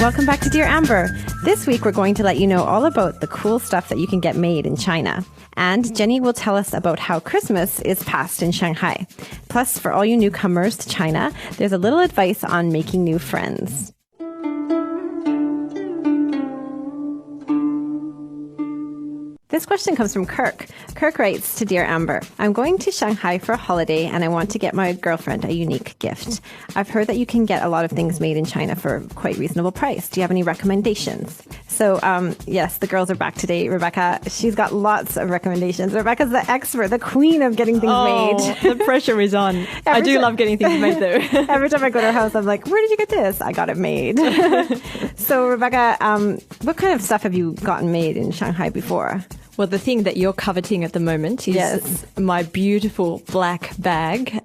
Welcome back to Dear Amber. This week we're going to let you know all about the cool stuff that you can get made in China. And Jenny will tell us about how Christmas is passed in Shanghai. Plus, for all you newcomers to China, there's a little advice on making new friends. This question comes from Kirk. Kirk writes to Dear Amber, I'm going to Shanghai for a holiday and I want to get my girlfriend a unique gift. I've heard that you can get a lot of things made in China for quite reasonable price. Do you have any recommendations? So, yes, the girls are back today. Rebecca, she's got lots of recommendations. Rebecca's the expert, the queen of getting things made. The pressure is on. I do love getting things made though. Every time I go to her house, I'm like, where did you get this? I got it made. So, Rebecca, what kind of stuff have you gotten made in Shanghai before? Well, the thing that you're coveting at the moment is my beautiful black bag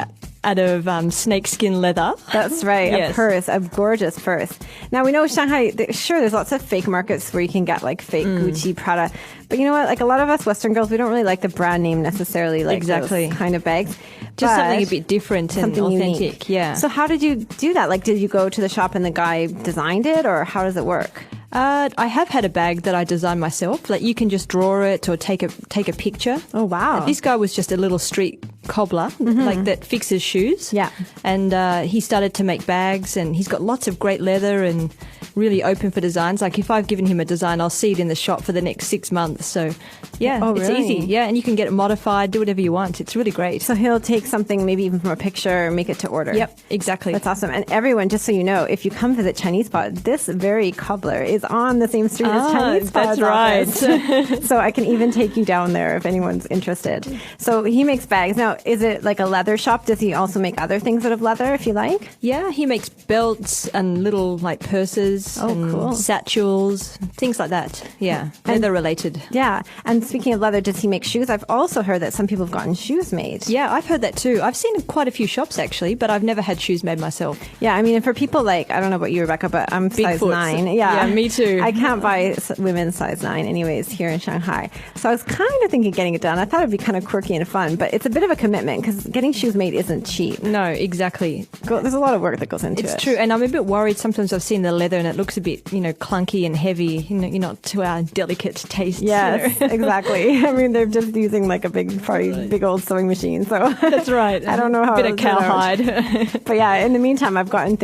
out of snakeskin leather. That's right, yes. A purse, a gorgeous purse. Now, we know Shanghai, sure, there's lots of fake markets where you can get like fake Gucci, Prada. But you know what? Like a lot of us Western girls, we don't really like the brand name necessarily, like those kind of bags. Just something a bit different and authentic. Unique. Yeah. So how did you do that? Like, did you go to the shop and the guy designed it, or how does it work? I have had a bag that I designed myself. Like you can just draw it or take a picture. Oh, wow. This guy was just a little street cobbler, like that fixes shoes. Yeah. And he started to make bags, and he's got lots of great leather and really open for designs. Like if I've given him a design, I'll see it in the shop for the next 6 months. So yeah, it's easy. Yeah, and you can get it modified, do whatever you want. It's really great. So he'll take something, maybe even from a picture, make it to order. Yep, exactly. That's awesome. And everyone, just so you know, if you come visit Chinese Pod, this very cobbler is on the same street as Chinese Pod's That's right. So I can even take you down there if anyone's interested. So he makes bags. Now, is it like a leather shop? Does he also make other things out of leather if you like? Yeah, he makes belts and little like purses and cool. satchels, things like that. Yeah, leather related. Yeah. And speaking of leather, does he make shoes? I've also heard that some people have gotten shoes made. Yeah, I've heard that too. I've seen quite a few shops actually, but I've never had shoes made myself. Yeah, I mean, and for people like, I don't know about you, Rebecca, but I'm size 9. Yeah, me too. I can't buy women's size 9 anyways here in Shanghai. So I was kind of thinking getting it done. I thought it'd be kind of quirky and fun, but it's a bit of a commitment because getting shoes made isn't cheap. No, exactly. There's a lot of work that goes into it. It's true, and I'm a bit worried. Sometimes I've seen the leather and it looks a bit, clunky and heavy. You're not to our delicate tastes. Yes, exactly. I mean, they're just using like a big old sewing machine. So that's right. I don't know how. A bit of cowhide. But yeah, in the meantime, I've gotten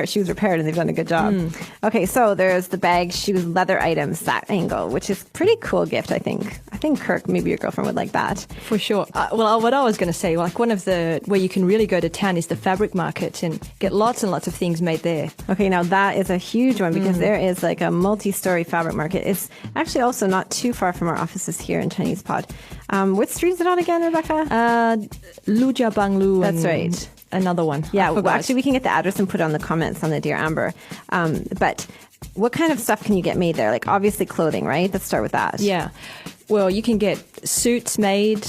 shoes repaired, and they've done a good job. Okay, so there's the bag, shoes, leather items, that angle, which is pretty cool gift, I think. I think Kirk, maybe your girlfriend would like that. For sure. Well, what I was going to say, like one of where you can really go to town is the fabric market and get lots and lots of things made there. Okay, now that is a huge one because there is like a multi-story fabric market. It's actually also not too far from our offices here in Chinese Pod. What street is it on again, Rebecca? Lujiabanglu. That's right. Another one. Yeah, well, actually we can get the address and put it on the comments on the Dear Amber. But what kind of stuff can you get made there? Like obviously clothing, right? Let's start with that. Yeah. Well, you can get suits made,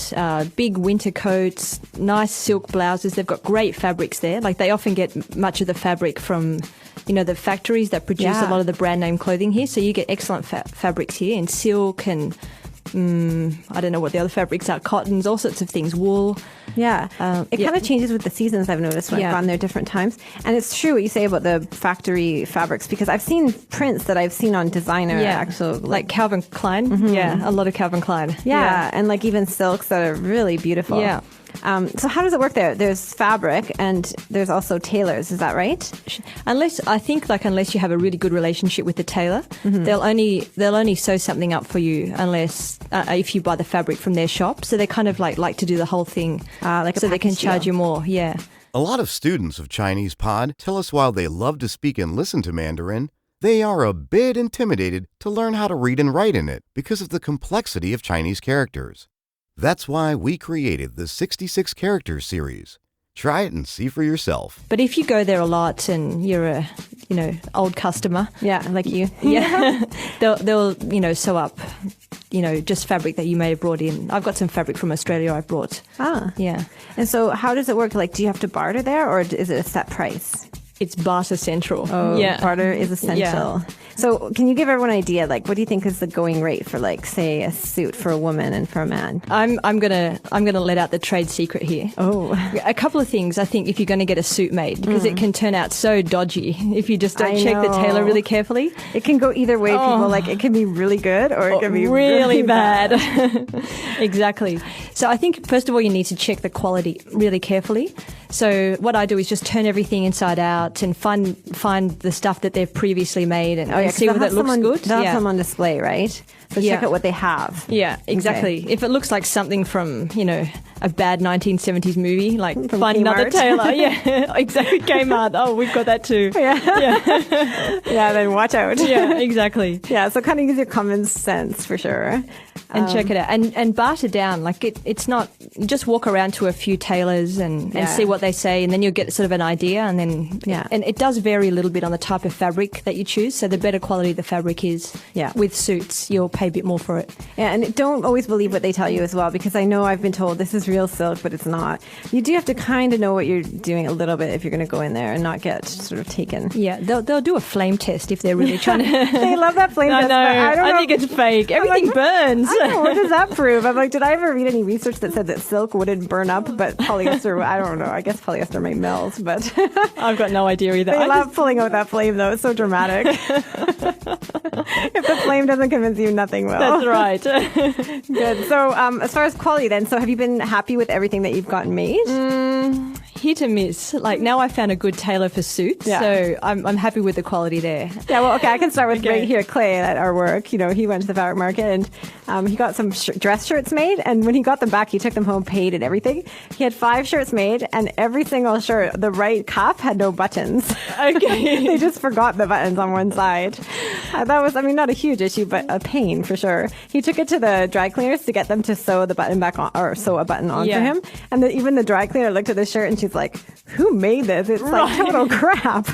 big winter coats, nice silk blouses. They've got great fabrics there. Like they often get much of the fabric from, the factories that produce a lot of the brand name clothing here. So you get excellent fabrics here in silk and I don't know what the other fabrics are, cottons, all sorts of things, wool. Yeah. It kind of changes with the seasons, I've noticed, when I've gone there different times. And it's true what you say about the factory fabrics, because I've seen prints that I've seen on designer actual... Like Calvin Klein. Yeah, a lot of Calvin Klein. Yeah, and like even silks that are really beautiful. Yeah. So how does it work there? There's fabric and there's also tailors. Is that right? Unless you have a really good relationship with the tailor, they'll only sew something up for you unless if you buy the fabric from their shop. So they kind of like to do the whole thing, so they can charge you more. Yeah. A lot of students of Chinese Pod tell us while they love to speak and listen to Mandarin, they are a bit intimidated to learn how to read and write in it because of the complexity of Chinese characters. That's why we created the 66 Characters series. Try it and see for yourself. But if you go there a lot and you're a, old customer. Yeah, like you. Yeah. they'll sew up, just fabric that you may have brought in. I've got some fabric from Australia I've brought. Ah. Yeah. And so how does it work? Like, do you have to barter there or is it a set price? It's barter central. Oh, yeah. Barter is essential. Yeah. So can you give everyone an idea? Like, what do you think is the going rate for, like, say, a suit for a woman and for a man? I'm gonna let out the trade secret here. Oh. A couple of things. I think if you're going to get a suit made, because it can turn out so dodgy if you just don't check the tailor really carefully. It can go either way. People, like, it can be really good or it can be really bad. Exactly. So I think first of all you need to check the quality really carefully. So what I do is just turn everything inside out and find the stuff that they've previously made and see whether it looks good. They'll have them on display, right? So check out what they have. Yeah, exactly. Okay. If it looks like something from, a bad 1970s movie, like from find Kmart. Another tailor. Yeah, exactly. Kmart. Oh, we've got that too. Yeah. Yeah, then watch out. Yeah, exactly. Yeah, so kind of use your common sense for sure. And check it out. And barter down. Like it's not, you just walk around to a few tailors and see what they say, and then you'll get sort of an idea. And then, and it does vary a little bit on the type of fabric that you choose. So the better quality the fabric is with suits, you'll pay a bit more for it. Yeah, and don't always believe what they tell you as well, because I know I've been told this is real silk, but it's not. You do have to kind of know what you're doing a little bit if you're going to go in there and not get sort of taken. Yeah, they'll do a flame test if they're really trying to. They love that flame test. I know. I think it's fake. Everything burns. I know. What does that prove? I'm like, did I ever read any research that said that silk wouldn't burn up, but polyester, I don't know. I guess polyester might melt, but I've got no idea either. They love pulling out that flame, though. It's so dramatic. If the flame doesn't convince you, nothing will. That's right. Good. So as far as quality then, so have you been happy with everything that you've gotten made? Hit and miss. Like now I found a good tailor for suits, so I'm happy with the quality there. Yeah, well, okay, I can start with right here, Clay at our work. He went to the fabric market and he got some dress shirts made, and when he got them back, he took them home, paid and everything. He had 5 shirts made, and every single shirt, the right cuff had no buttons. Okay. They just forgot the buttons on one side. That was, not a huge issue, but a pain for sure. He took it to the dry cleaners to get them to sew the button back on, or sew a button on for him. And even the dry cleaner looked at the shirt and she's like, who made this? It's like total crap.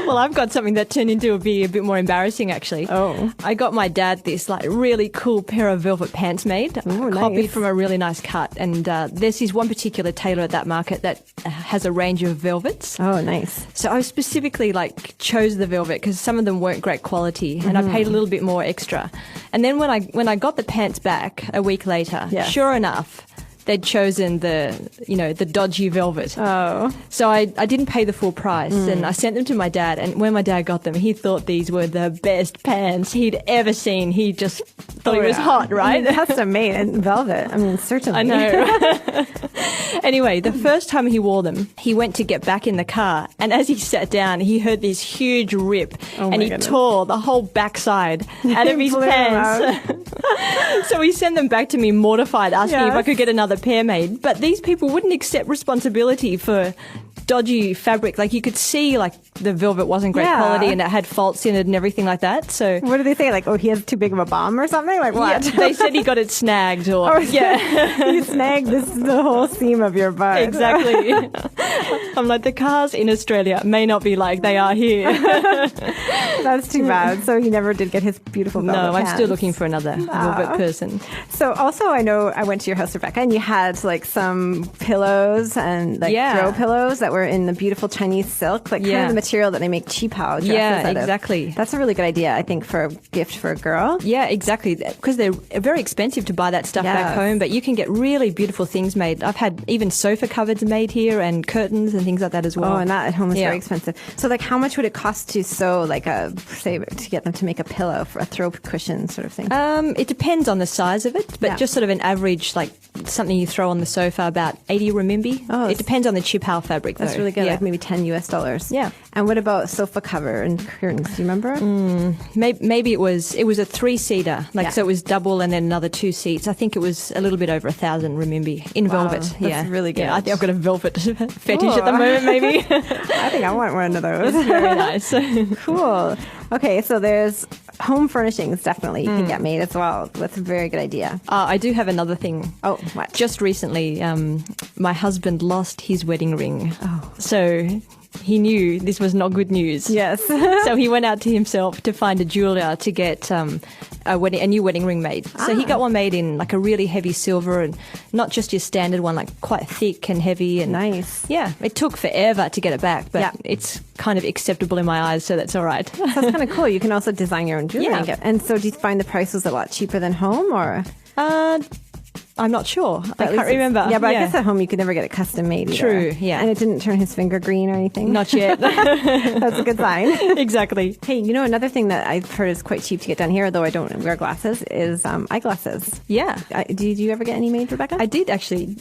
Well, I've got something that turned into be a bit more embarrassing, actually. Oh. I got my dad this really cool pair of velvet pants made, copied from a really nice cut. And there's this one particular tailor at that market that has a range of velvets. Oh, nice. So I specifically chose the velvet because some of them weren't great quality, and I paid a little bit more extra. And then when I got the pants back a week later, sure enough, they'd chosen the dodgy velvet. Oh. So I didn't pay the full price, and I sent them to my dad, and when my dad got them, he thought these were the best pants he'd ever seen. He just thought it was hot, right? Custom made in velvet. Certainly. I know. Anyway, the first time he wore them, he went to get back in the car, and as he sat down, he heard this huge rip, and he tore the whole backside out of his pants. So he sent them back to me mortified, asking if I could get another pair made. But these people wouldn't accept responsibility for dodgy fabric. You could see the velvet wasn't great quality and it had faults in it and everything like that. So what do they say? He has too big of a bomb or something? What? Yeah, they said he got it snagged or you snagged the whole seam of your butt. Exactly. I'm like, the cars in Australia may not be like they are here. That's too bad. So he never did get his beautiful velvet No, I'm pants. still looking for another velvet person. So also I know I went to your house, Rebecca, and you had some pillows and throw pillows that were in the beautiful Chinese silk, kind of the material that they make qipao dresses out of. Exactly. That's a really good idea, I think, for a gift for a girl. Yeah, exactly. Because they're very expensive to buy that stuff back home, but you can get really beautiful things made. I've had even sofa covers made here and curtains and things like that as well. Oh, and that at home is very expensive. So how much would it cost to sew to get them to make a pillow for a throw cushion sort of thing? It depends on the size of it, but just sort of an average, something you throw on the sofa, about 80 renminbi. Oh, it depends on the qipao fabric, though. That's really good, maybe $10 US. Yeah. And what about sofa cover and curtains? Do you remember? Maybe it was a 3-seater, so it was double and then another 2 seats. I think it was a little bit over 1,000 renminbi in velvet. That's really good. Yeah, I think I've got a velvet fetish at the moment, maybe. I think I want one of those. It's very nice. Cool. Okay, so there's home furnishings definitely you can get made as well. That's a very good idea. I do have another thing. Oh, what? Just recently, my husband lost his wedding ring. Oh. So he knew this was not good news. Yes. So he went out to himself to find a jeweler to get a new wedding ring made. So he got one made in like a really heavy silver and not just your standard one, like quite thick and heavy. And Nice. Yeah, it took forever to get it back, but Yeah. it's kind of acceptable in my eyes, so that's all right. So that's kind of cool. You can also design your own jewelry. Yeah. And and so do you find the price was a lot cheaper than home, or? I'm not sure. I At can't least it's- remember. Yeah, but I guess at home you could never get it custom made either. True, yeah. And it didn't turn his finger green or anything. Not yet. That's a good sign. Exactly. Hey, you know, another thing that I've heard is quite cheap to get done here, though I don't wear glasses, is eyeglasses. Yeah. Did you ever get any made, Rebecca? I did actually.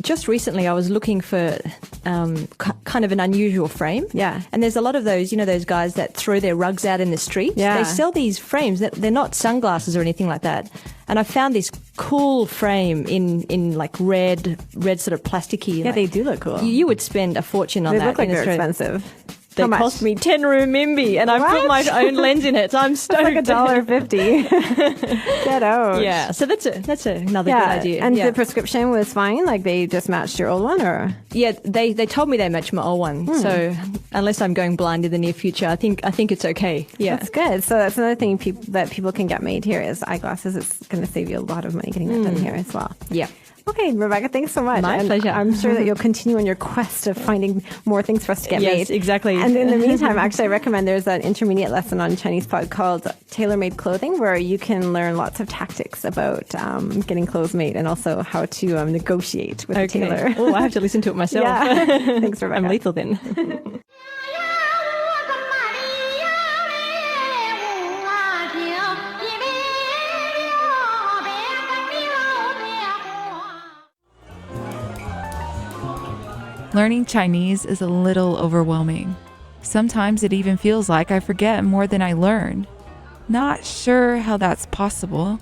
Just recently, I was looking for kind of an unusual frame. Yeah. And there's a lot of those, you know, those guys that throw their rugs out in the street. Yeah. They sell these frames that they're not sunglasses or anything like that. And I found this cool frame in like red sort of plasticky. Yeah, like, they do look cool. You would spend a fortune on They that. look like in they're Australia. expensive. They How much? cost me 10 renminbi, and I put my own lens in it, so I'm stoked. It's like $1.50. Get out. Yeah, so that's another Yeah, good idea. and yeah. the prescription was fine. Like they just matched your old one, or Yeah, they told me they matched my old one. So unless I'm going blind in the near future, I think it's okay. Yeah. that's good. So that's another thing that people can get made here is eyeglasses. It's going to save you a lot of money getting that done here as well. Yeah. Okay, Rebecca, thanks so much. My And pleasure. I'm sure that you'll continue on your quest of finding more things for us to get Yes, made. exactly. And in the meantime, actually, I recommend there's an intermediate lesson on Chinese Pod called Tailor-Made Clothing, where you can learn lots of tactics about getting clothes made and also how to negotiate with the tailor. Oh, I have to listen to it myself. Yeah. Thanks, Rebecca. I'm lethal then. Learning Chinese is a little overwhelming. Sometimes it even feels like I forget more than I learn. Not sure how that's possible.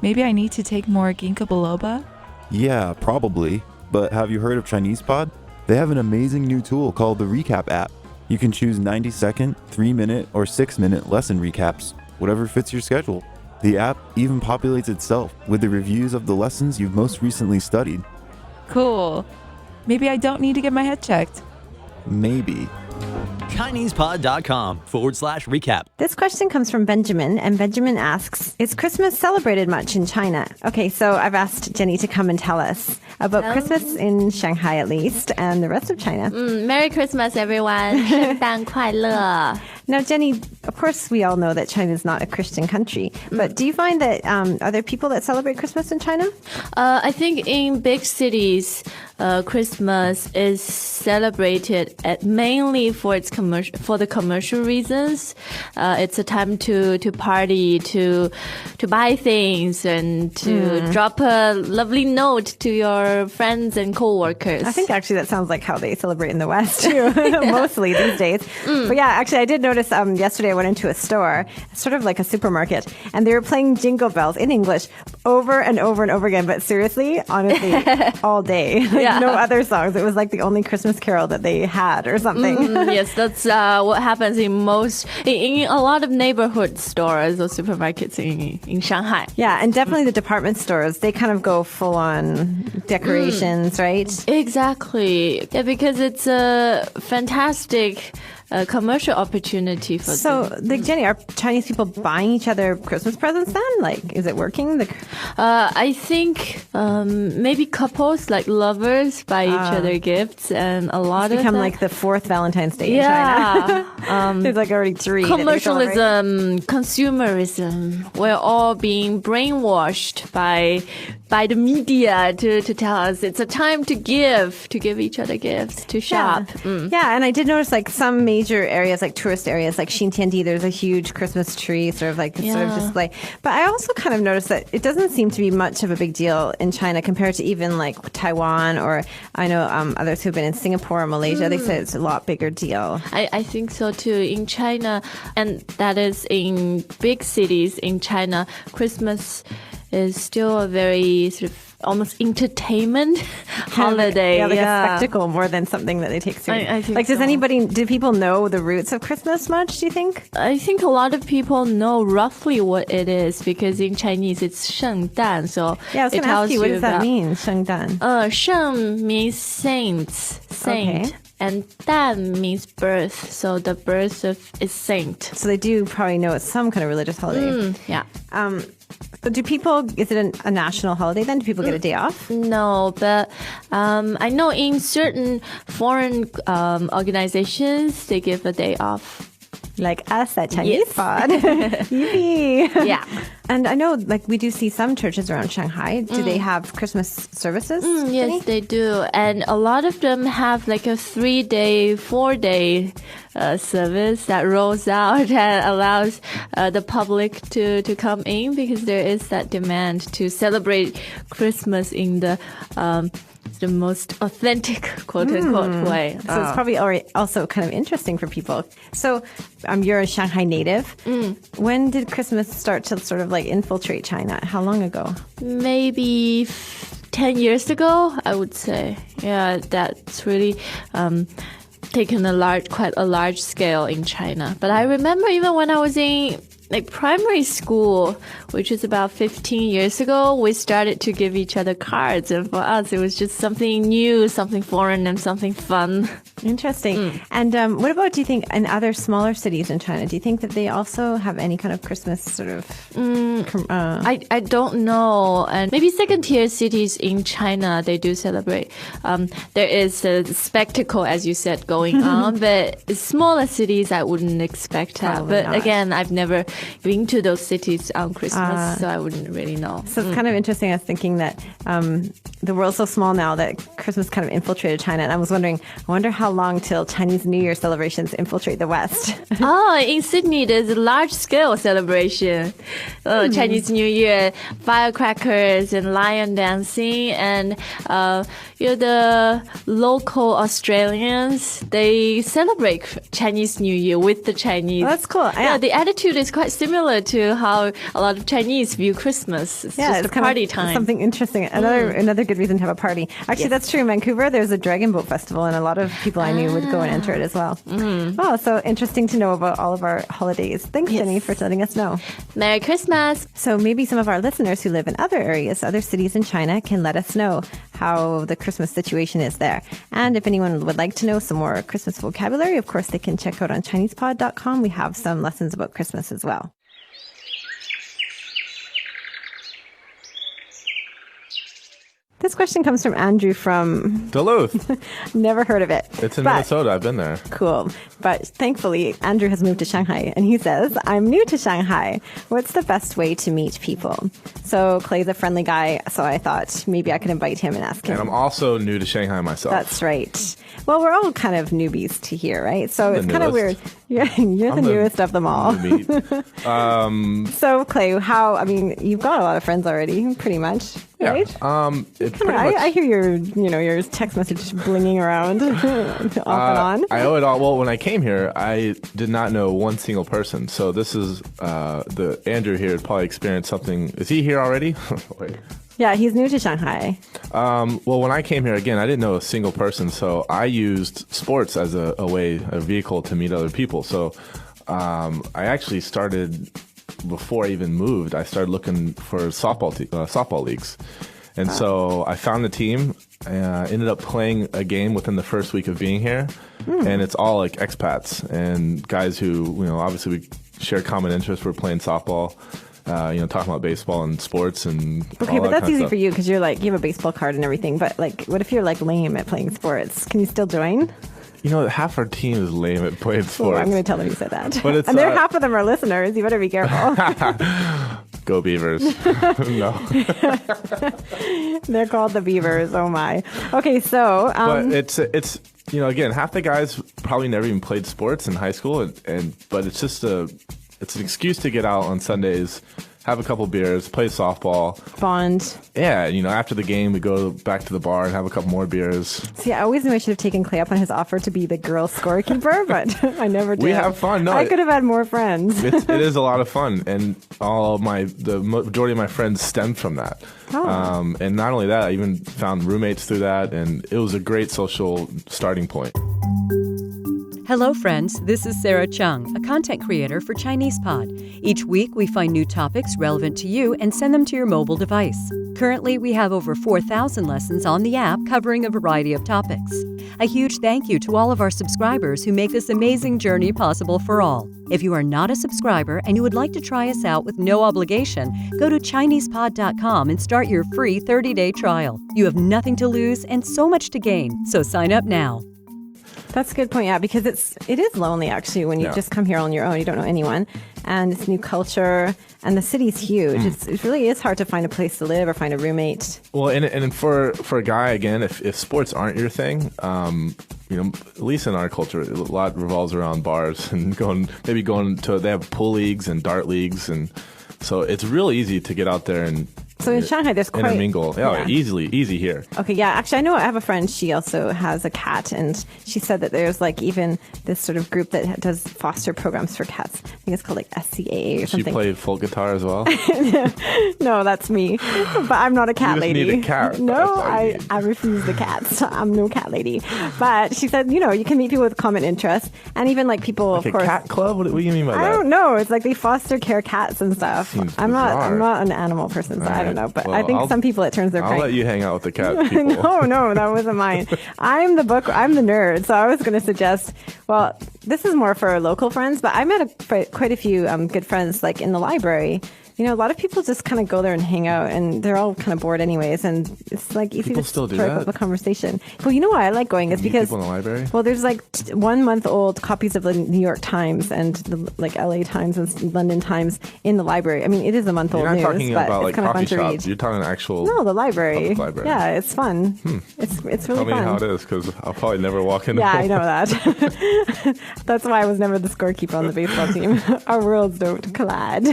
Maybe I need to take more ginkgo biloba? Yeah, probably. But have you heard of Chinese Pod? They have an amazing new tool called the Recap app. You can choose 90-second, 3-minute, or 6-minute lesson recaps, whatever fits your schedule. The app even populates itself with the reviews of the lessons you've most recently studied. Cool. Maybe I don't need to get my head checked. Maybe. ChinesePod.com/recap. This question comes from Benjamin, and Benjamin asks, is Christmas celebrated much in China? Okay, so I've asked Jenny to come and tell us about Christmas in Shanghai at least, and the rest of China. Merry Christmas, everyone! 圣诞快乐! Now, Jenny, of course we all know that China is not a Christian country, but do you find that, are there people that celebrate Christmas in China? I think in big cities, Christmas is celebrated mainly for the commercial reasons. It's a time to party, to buy things, and to drop a lovely note to your friends and coworkers. I think actually that sounds like how they celebrate in the West too, mostly these days. But yeah, actually I did notice yesterday I went into a store, sort of like a supermarket, and they were playing Jingle Bells in English over and over and over again. But seriously, honestly, all day. Like, no other songs. It was like the only Christmas carol that they had or something. Yes, that's what happens in a lot of neighborhood stores or supermarkets in Shanghai. Yeah, and definitely the department stores, they kind of go full on decorations, right? Exactly. Yeah, because it's a fantastic commercial opportunity for So, them. like, Jenny, are Chinese people buying each other Christmas presents then? Like, is it working? I think maybe couples, like lovers, buy each other gifts, and a lot It's of become them- like the fourth Valentine's Day in yeah. China. There's like already 3. that they celebrate. Commercialism, consumerism. We're all being brainwashed by the media to tell us it's a time to give each other gifts, to shop. Yeah, and I did notice like some major areas, like tourist areas, like Xintiandi, there's a huge Christmas tree, sort of like this sort of display. But I also kind of noticed that it doesn't seem to be much of a big deal in China compared to even like Taiwan, or I know others who've been in Singapore or Malaysia. They said it's a lot bigger deal. I think so too. In China, and that is in big cities in China, Christmas is still a very sort of almost entertainment holiday. Yeah, like a spectacle more than something that they take seriously. I think like, so. do people know the roots of Christmas much, do you think? I think a lot of people know roughly what it is because in Chinese it's 圣诞, so Yeah, I was it going to ask tells you, what does that about- mean, 圣诞? 圣 means saint, Okay. and 诞 means birth, so the birth of a saint. So they do probably know it's some kind of religious holiday. Yeah. So is it a national holiday then? Do people get a day off? No, but I know in certain foreign organizations, they give a day off. Like us at Chinese Yes. Pod. Yippee. Yeah. And I know, like, we do see some churches around Shanghai. Do they have Christmas services? Yes, Jenny? they do. And a lot of them have like a 3-day, 4-day service that rolls out and allows the public to come in because there is that demand to celebrate Christmas in the most authentic, quote unquote, way. So it's probably also kind of interesting for people. So you're a Shanghai native. When did Christmas start to sort of like infiltrate China? How long ago? Maybe 10 years ago, I would say. Yeah, that's really taken quite a large scale in China. But I remember even when I was in like primary school, which is about 15 years ago, we started to give each other cards. And for us, it was just something new, something foreign, and something fun. Interesting. And what about, do you think, in other smaller cities in China, do you think that they also have any kind of Christmas sort of... I don't know. And maybe second-tier cities in China, they do celebrate. There is a spectacle, as you said, going on. But smaller cities, I wouldn't expect that. Probably But not. again, I've never been to those cities on Christmas, so I wouldn't really know. So it's kind of interesting. I was thinking that the world's so small now that Christmas kind of infiltrated China. And I was wondering, I wonder how long till Chinese New Year celebrations infiltrate the West. In Sydney, there's a large-scale celebration. Chinese New Year, firecrackers and lion dancing. And, the local Australians, they celebrate Chinese New Year with the Chinese. Oh, that's cool. Yeah, the attitude is quite similar to how a lot of Chinese view Christmas. It's just a kind party of time. Something interesting. Another good reason to have a party. Actually, that's true. In Vancouver, there's a Dragon Boat Festival, and a lot of people I knew would go and enter it as well. Wow, so interesting to know about all of our holidays. Thanks, Jenny, for letting us know. Merry Christmas! So maybe some of our listeners who live in other areas, other cities in China, can let us know how the Christmas situation is there. And if anyone would like to know some more Christmas vocabulary, of course, they can check out on ChinesePod.com. We have some lessons about Christmas as well. This question comes from Andrew from... Duluth. Never heard of it. It's in But- Minnesota. I've been there. Cool. But thankfully, Andrew has moved to Shanghai, and he says, I'm new to Shanghai. What's the best way to meet people? So Clay's a friendly guy, so I thought maybe I could invite him and ask him. And I'm also new to Shanghai myself. That's right. Well, we're all kind of newbies to here, right? So I'm it's the kind of weird. newest. You're the newest of them all. New meat. So Clay, you've got a lot of friends already, pretty much, Yeah. right? It pretty much, I hear your text message blinging around off and on. I owe it all. Well, when I came here, I did not know one single person. So this is the Andrew here has probably experienced something. Is he here already? Wait. Yeah, he's new to Shanghai. Well, when I came here again, I didn't know a single person, so I used sports as a vehicle to meet other people. So I actually started before I even moved. I started looking for softball leagues, and so I found a team. Ended up playing a game within the first week of being here, and it's all like expats and guys who obviously we share common interests. We're playing softball. Talking about baseball and sports and Okay, all but that that's kind of easy stuff. for you because you have a baseball card and everything. But what if you're lame at playing sports? Can you still join? Half our team is lame at playing Oh, sports. I'm going to tell them you said that. But it's, and half of them are listeners. You better be careful. Go Beavers. No. They're called the Beavers. Oh my. Okay, so But it's again, half the guys probably never even played sports in high school, but it's just it's an excuse to get out on Sundays, have a couple beers, play softball. Bond. Yeah, after the game, we go back to the bar and have a couple more beers. See, I always knew I should have taken Clay up on his offer to be the girl scorekeeper, but I never did. We have fun. No, I could have had more friends. it is a lot of fun, and the majority of my friends stemmed from that. Oh. And not only that, I even found roommates through that, and it was a great social starting point. Hello, friends. This is Sarah Chung, a content creator for Chinese Pod. Each week, we find new topics relevant to you and send them to your mobile device. Currently, we have over 4,000 lessons on the app covering a variety of topics. A huge thank you to all of our subscribers who make this amazing journey possible for all. If you are not a subscriber and you would like to try us out with no obligation, go to ChinesePod.com and start your free 30-day trial. You have nothing to lose and so much to gain, so sign up now. That's a good point, yeah, because it is lonely, actually, when you just come here on your own. You don't know anyone, and it's new culture, and the city's huge. It really is hard to find a place to live or find a roommate. Well, and for a guy, again, if sports aren't your thing, at least in our culture, a lot revolves around bars and they have pool leagues and dart leagues, and so it's real easy to get out there and so in Shanghai, there's quite intermingle. Easy here. Okay, yeah. Actually, I know I have a friend. She also has a cat, and she said that there's even this sort of group that does foster programs for cats. I think it's called SCAA or something. She played folk guitar as well. No, that's me. But I'm not a cat lady. You just need a cat. No, I refuse the cats. I'm no cat lady. But she said, you can meet people with common interests, and even people, like of course. A cat club? What do you mean by that? I don't know. It's like they foster care cats and stuff. I'm not an animal person, so I don't know. But I think some people it turns their I'll let you hang out with the cat people. No, that wasn't mine. I'm the nerd. So I was going to suggest, this is more for local friends, but I met quite a few good friends in the library. A lot of people just kind of go there and hang out, and they're all kind of bored anyways, and it's easy people to still do strike that? up a conversation. Well, you know why I like going is because people in the library? Well, there's 1 month old copies of the New York Times and the LA Times and London Times in the library. I mean, it is a month old news, but it's kind of fun to read. You're talking actual the library. Library. Yeah, it's fun. It's really fun. Tell me how it is, because I'll probably never walk in. Yeah, I know that. That's why I was never the scorekeeper on the baseball team. Our worlds don't collide.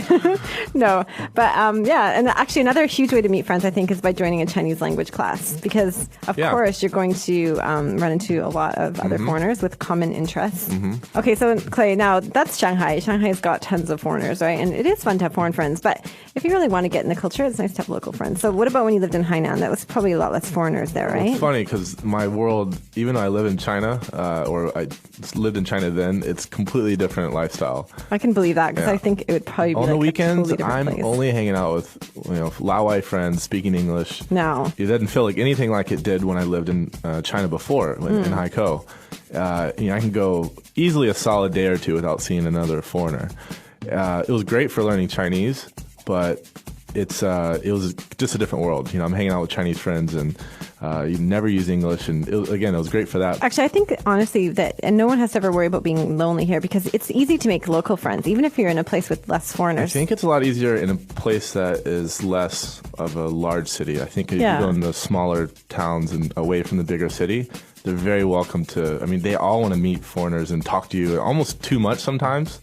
No, but and actually another huge way to meet friends, I think, is by joining a Chinese language class, because of course you're going to run into a lot of other foreigners with common interests. Okay, so Clay, now that's Shanghai. Shanghai's got tons of foreigners, right? And it is fun to have foreign friends, but if you really want to get in the culture, it's nice to have local friends. So what about when you lived in Hainan? That was probably a lot less foreigners there, right? It's funny because my world, even though I live in China, or I lived in China then, it's completely different lifestyle. I can believe that, because I think it would probably be on the weekends. A totally I'm place. only hanging out with Laowai friends speaking English. No, it doesn't feel like anything like it did when I lived in China before in Haikou. I can go easily a solid day or two without seeing another foreigner. It was great for learning Chinese, but it was just a different world. I'm hanging out with Chinese friends, and you never use English, and it was great for that. Actually, I think honestly and no one has to ever worry about being lonely here, because it's easy to make local friends, even if you're in a place with less foreigners. I think it's a lot easier in a place that is less of a large city. I think if you go in the smaller towns and away from the bigger city, they're very welcome to. I mean, they all want to meet foreigners and talk to you almost too much sometimes.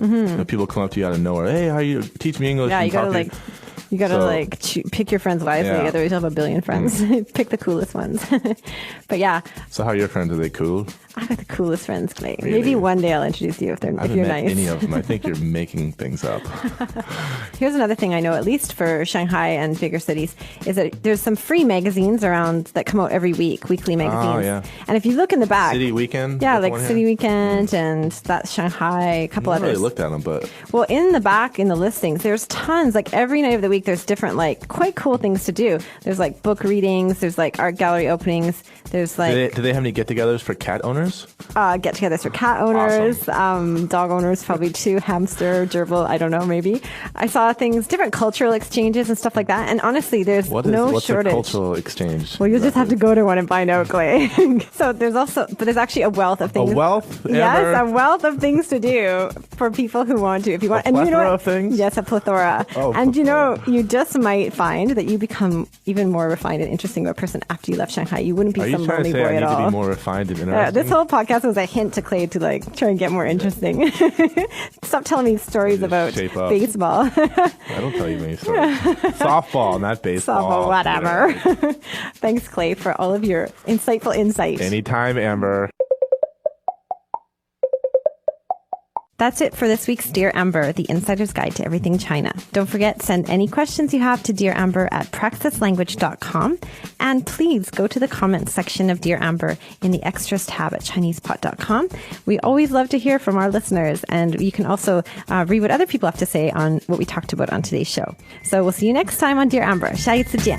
People come up to you out of nowhere. Hey, how you? Teach me English. Yeah, and you gotta You gotta pick your friends wisely. Yeah. Otherwise, you'll have a billion friends. Pick the coolest ones. But yeah. So, how are your friends? Are they cool? I got the coolest friends, Clay. Really? Maybe one day I'll introduce you if you're met nice. Any of them. I think you're making things up. Here's another thing I know, at least for Shanghai and bigger cities, is that there's some free magazines around that come out every week, weekly magazines. Oh, yeah. And if you look in the back, City Weekend. yeah, like City Weekend, and that's Shanghai, a couple I others. haven't really looked at them, but Well, in the back, in the listings, there's tons. Every night of the week, there's different, quite cool things to do. There's book readings. There's art gallery openings. There's do they have any get-togethers for cat owners? Get-togethers for cat owners, dog owners probably too, hamster, gerbil, I don't know, maybe. I saw things, different cultural exchanges and stuff like that. And honestly, there's What's shortage. a cultural exchange? Well, you'll just have to go to one and find out, Clay. So there's actually a wealth of things. A wealth? Yes, a wealth of things to do for people who want to. If you want, plethora of things? Yes, a plethora. Oh, and plethora. You just might find that you become even more refined and interesting of a person after you left Shanghai. You wouldn't be Are some you trying lonely to say boy I at need all. to be more refined and interesting? This whole podcast was a hint to Clay to like try and get more interesting. Stop telling me stories Just about shape up. baseball. I don't tell you many stories. Softball, not baseball. Softball, whatever. Thanks, Clay, for all of your insightful insight. Anytime, Amber. That's it for this week's Dear Amber, the insider's guide to everything China. Don't forget, send any questions you have to Dear Amber at praxislanguage.com. And please go to the comments section of Dear Amber in the extras tab at ChinesePod.com. We always love to hear from our listeners. And you can also read what other people have to say on what we talked about on today's show. So we'll see you next time on Dear Amber. 下一次见.